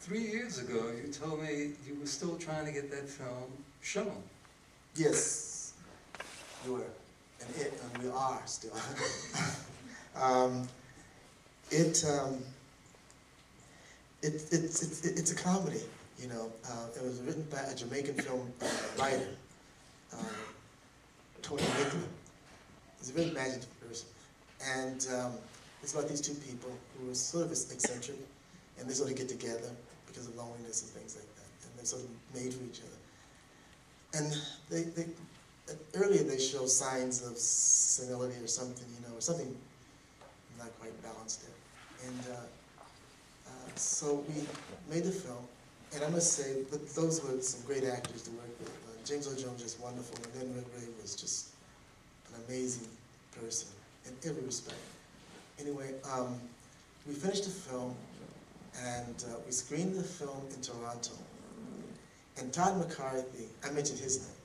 3 years ago, you told me you were still trying to get that film shown. Yes, we were, and we are still. It's a comedy, you know. It was written by a Jamaican film writer, Tony Wickler. He's a very imaginative person, and it's about these two people who are sort of eccentric, and they sort of get together because of loneliness and things like that, and they're sort of made for each other. And earlier they show signs of senility or something, you know, or something not quite balanced there. And so we made the film, and I must say that those were some great actors to work with. James Earl Jones was just wonderful, and then Ray was just an amazing person in every respect. Anyway, we finished the film, and we screened the film in Toronto. And Todd McCarthy, I mentioned his name.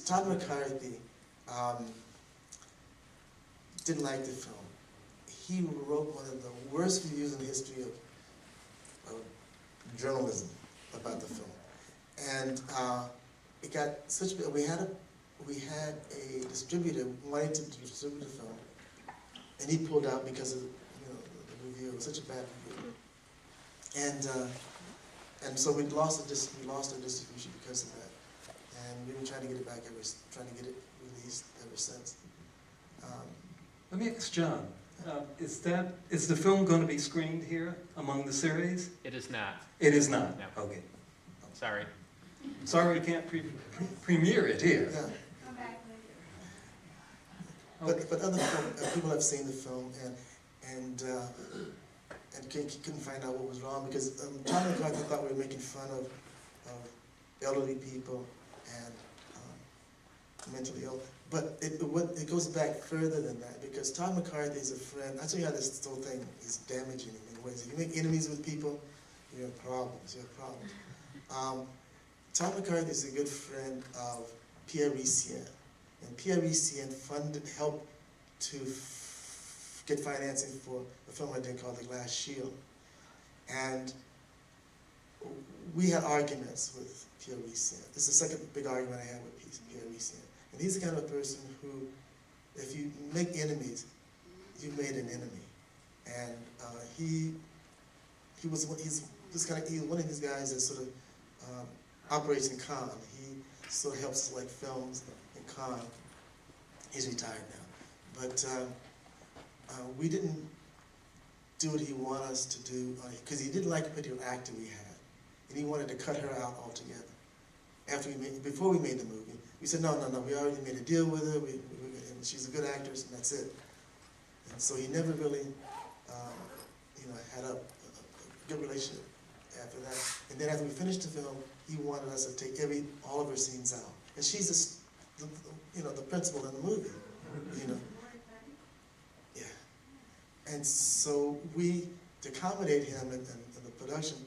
Todd McCarthy didn't like the film. He wrote one of the worst reviews in the history of journalism about the film. And it got such, we had a distributor wanting to distribute the film, and he pulled out because of the review. It was such a bad review. And so we lost our distribution because of that. And we've been trying to get it back trying to get it released ever since. Let me ask John, is the film going to be screened here among the series? It is not. It is not? No. Okay. Sorry. Sorry we can't premiere it here. Yeah. Come back later. But other people have seen the film and couldn't find out what was wrong because Tom McCarthy thought we were making fun of elderly people and mentally ill. But it goes back further than that because Tom McCarthy is a friend. I'll tell you how this whole thing is damaging in ways. If you make enemies with people, you have problems. Tom McCarthy is a good friend of Pierre Ricien. And Pierre Ricien helped to get financing for a film I did called The Glass Shield. And we had arguments with Pierre Ricien. This is the second big argument I had with Pierre Ricien. And he's the kind of person who, if you make enemies, you've made an enemy. And he's one of these guys that sort of operates in Cannes. He sort of helps select films in Cannes. He's retired now. But we didn't do what he wanted us to do, because he didn't like a particular actor we had. And he wanted to cut her out altogether. Before we made the movie, we said, no, we already made a deal with her, and she's a good actress, and that's it. And so he never really, had a good relationship after that. And then after we finished the film, he wanted us to take all of her scenes out. And she's the principal in the movie, Yeah. And so to accommodate him in the production,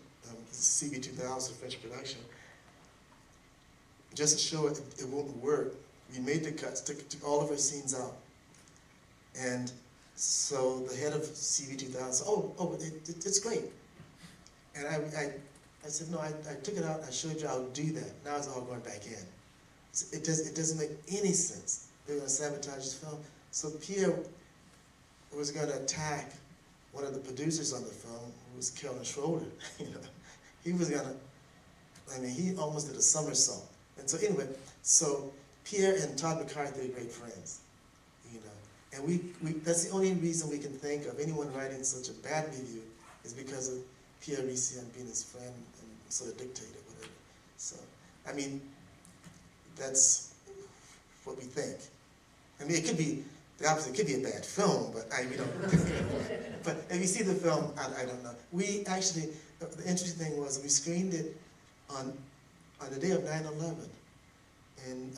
CB2000, French production, just to show it won't work, we made the cuts, took all of her scenes out. And so the head of CB2000 said, it's great. And I said, no, I took it out, I showed you I'll do that. Now it's all going back in. It doesn't make any sense. They're going to sabotage this film. So Pierre was going to attack one of the producers on the film, who was Kellen Schroeder. He was going to, he almost did a somersault. And so anyway, Pierre and Todd McCarthy are great friends, And that's the only reason we can think of anyone writing such a bad review is because of Pierre Ricien being his friend and sort of dictated whatever. So, that's what we think. It could be the opposite. It could be a bad film, but we don't. But if you see the film, I don't know. We actually, the interesting thing was we screened it on the day of 9/11 in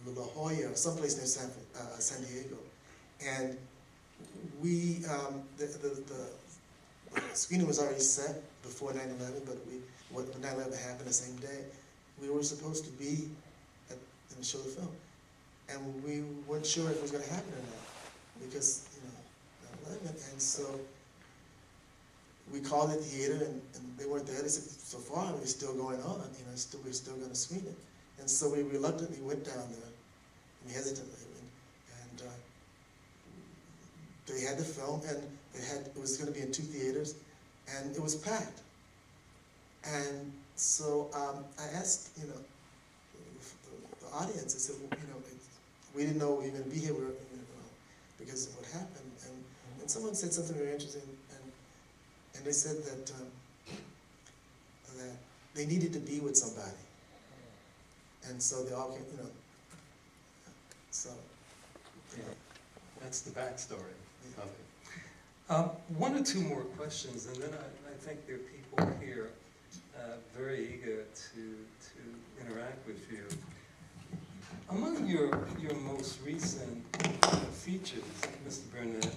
La Jolla, or someplace near San Diego, and the screening was already set before 9/11, but when 9/11 happened the same day, we were supposed to be and show the film, and we weren't sure if it was going to happen or not because 9/11, and so we called the theater, and they weren't there. They said, so far, it's still going on, you know, we're still going to screen it. And so we reluctantly went down there, and hesitantly, and they had the film, and it was going to be in 2 theaters, and it was packed. And so I asked, you know, the audience, I said, well, you know, we didn't know we were going to be here, because of what happened. And someone said something very interesting, and they said that that they needed to be with somebody. And so they all came, you know, so. Yeah, that's the backstory of it. 1 or 2 more questions, and then I think there are people here very eager to interact with you. Among your most recent features, Mr. Burnett,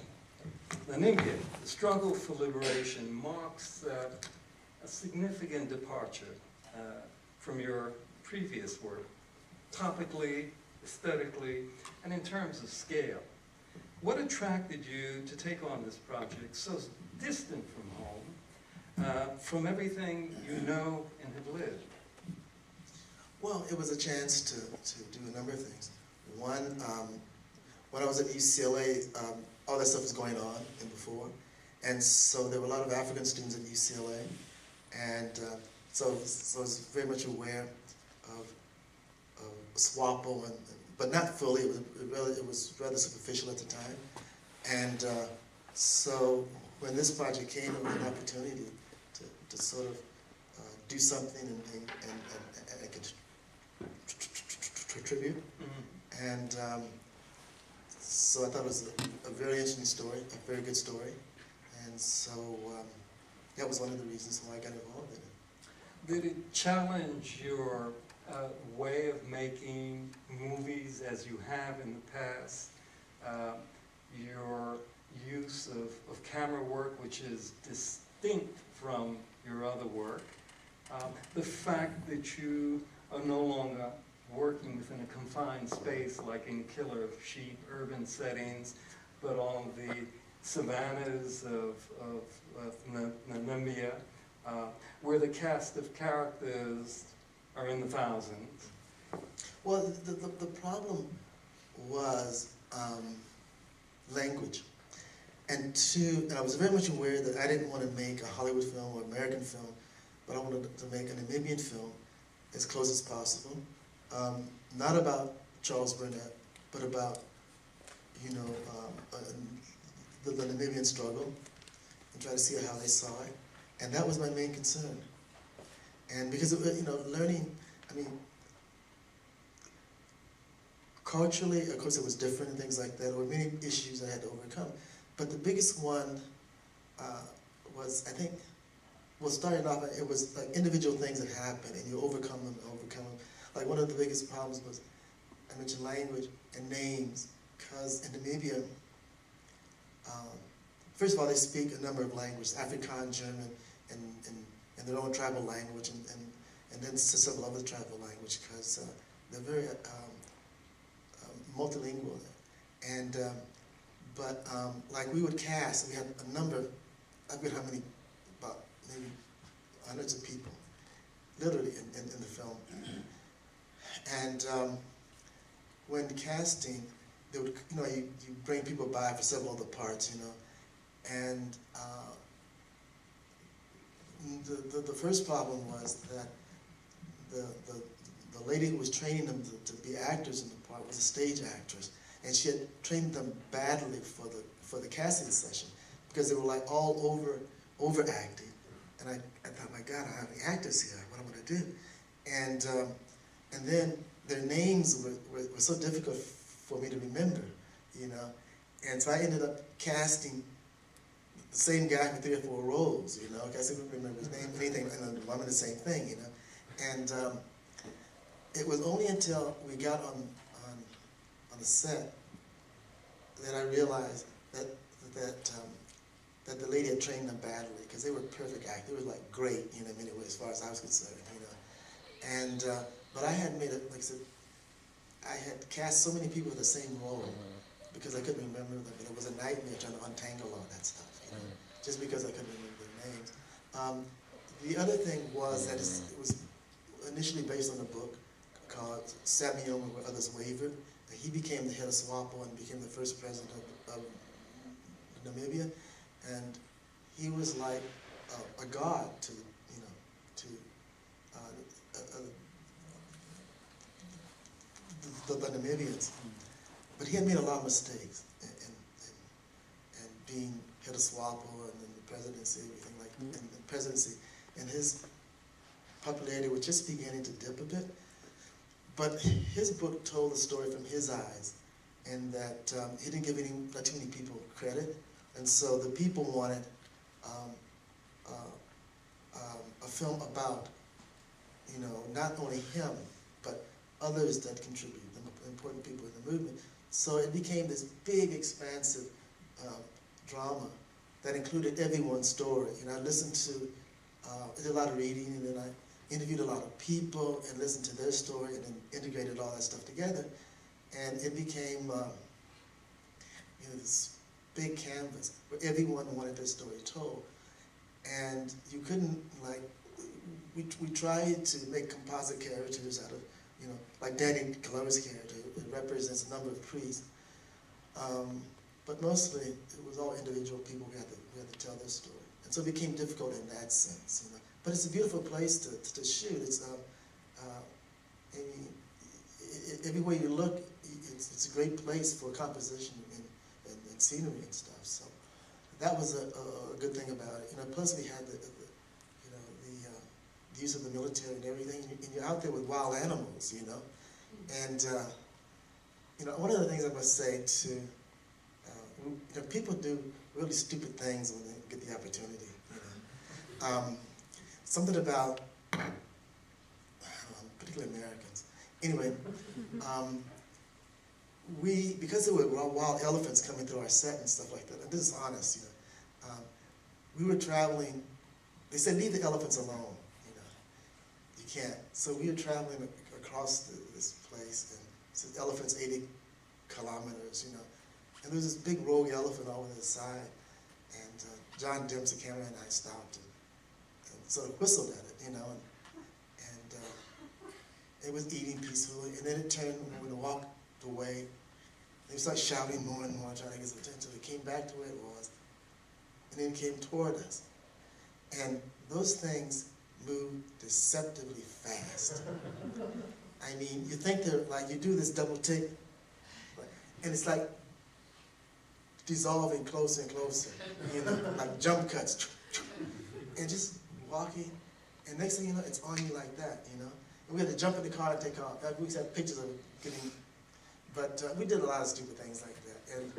Nanimke, The Struggle for Liberation, marks a significant departure from your previous work, topically, aesthetically, and in terms of scale. What attracted you to take on this project so distant from home, from everything you know and have lived? Well, it was a chance to do a number of things. One, when I was at UCLA, all that stuff was going on and before, and so there were a lot of African students at UCLA, and so I was very much aware of SWAPO, but not fully. It was rather superficial at the time, and so when this project came, it was an opportunity to sort of do something and contribute. Mm-hmm. And so I thought it was a very interesting story, a very good story, and so that was one of the reasons why I got involved in it. Did it challenge your way of making movies as you have in the past, your use of camera work, which is distinct from your other work, the fact that you are no longer working within a confined space like in Killer of Sheep, urban settings, but on the savannas of Namibia, where the cast of characters are in the thousands? Well, the problem was language. And I was very much aware that I didn't want to make a Hollywood film or American film, but I wanted to make a Namibian film as close as possible. Not about Charles Burnett, but about, you know, the Namibian struggle, and try to see how they saw it. And that was my main concern. And because, you know, learning, I mean, culturally, of course, it was different and things like that. There were many issues I had to overcome. But the biggest one was, I think, well, starting off, it was like individual things that happened, and you overcome them and overcome them. Like one of the biggest problems was, I mentioned language and names, because in Namibia, first of all, they speak a number of languages, Afrikaans, German, and their own tribal language, and then several other tribal language, because they're very multilingual. And but like we would cast, we had a number of, I forget how many, about maybe hundreds of people, literally in the film. And when casting, they would, you know, you bring people by for several other parts, you know, and the first problem was that the lady who was training them to be actors in the part was a stage actress, and she had trained them badly for the casting session, because they were like all overacting, and I thought, my God, I have any actors here, what am I going to do? And then their names were so difficult for me to remember, you know, and so I ended up casting the same guy for 3 or 4 roles, you know, because I couldn't remember his name, anything, and the woman the same thing, you know, and it was only until we got on the set that I realized that the lady had trained them badly, because they were perfect actors. They were like great, you know, in many ways, as far as I was concerned, you know. And but I had made it, like I said, I had cast so many people in the same role because I couldn't remember them, and it was a nightmare trying to untangle all that stuff, you know, just because I couldn't remember their names. The other thing was that it was initially based on a book called Samuel Where Others Wavered. He became the head of SWAPO and became the first president of Namibia, and he was like a god to, you know, to the Namibians. But he had made a lot of mistakes, and being head of SWAPO and then the presidency, everything like, and the presidency, and his popularity was just beginning to dip a bit. But his book told the story from his eyes, and that he didn't give not too many people credit, and so the people wanted a film about, you know, not only him, but others that contribute, the important people in the movement. So it became this big, expansive drama that included everyone's story. You know, I listened to, I did a lot of reading, and then I interviewed a lot of people and listened to their story, and then integrated all that stuff together. And it became, you know, this big canvas where everyone wanted their story told. And you couldn't, like, we tried to make composite characters out of, you know, like Danny Glover's character, it represents a number of priests. But mostly, it was all individual people who had to tell their story. And so it became difficult in that sense, you know. But it's a beautiful place to shoot. It's, I mean, everywhere you look, it's a great place for composition and scenery and stuff. So that was a good thing about it. You know, plus we had the use of the military and everything, and you're out there with wild animals, you know. And you know, one of the things I must say to, you know, people do really stupid things when they get the opportunity. You know, something about, I don't know, particularly Americans. Anyway, because there were wild elephants coming through our set and stuff like that, and this is honest, you know, we were traveling. They said leave the elephants alone. You can't. So we were traveling across this place, and so the elephant's 80 kilometers, you know. And there was this big rogue elephant over the side, and John Dempsey, the cameraman, and I stopped and sort of whistled at it, you know, and it was eating peacefully, and then it turned when it walked away. They started shouting more and more, trying to get his attention. It came back to where it was, and then it came toward us. And those things move deceptively fast. I mean, you think they're like, you do this double take, and it's like dissolving closer and closer, you know, like jump cuts, and just walking, and next thing you know, it's on you like that, you know. And we had to jump in the car and take off. We had pictures of it getting, but we did a lot of stupid things like that. And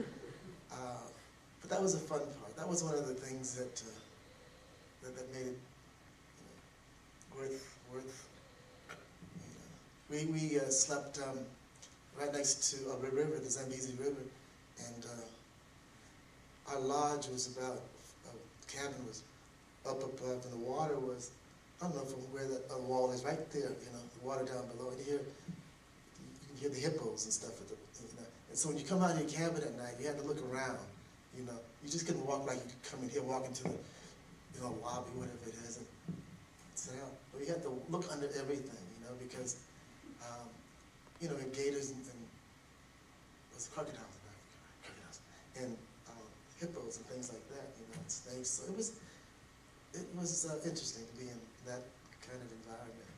but that was a fun part. That was one of the things that that made it, worth. You know. We slept right next to a river, the Zambezi River, and our lodge was about, cabin was up above, and the water was, I don't know from where the wall is, right there, you know, the water down below, and you can hear the hippos and stuff, you know. And so when you come out of your cabin at night, you had to look around, you know. You just couldn't walk like you could come in here, walk into the, you know, lobby, whatever it is, and sit down. But you had to look under everything, you know, because, you know, gators and was crocodiles in Africa, crocodiles, and hippos and things like that, you know, and snakes. So it was interesting to be in that kind of environment.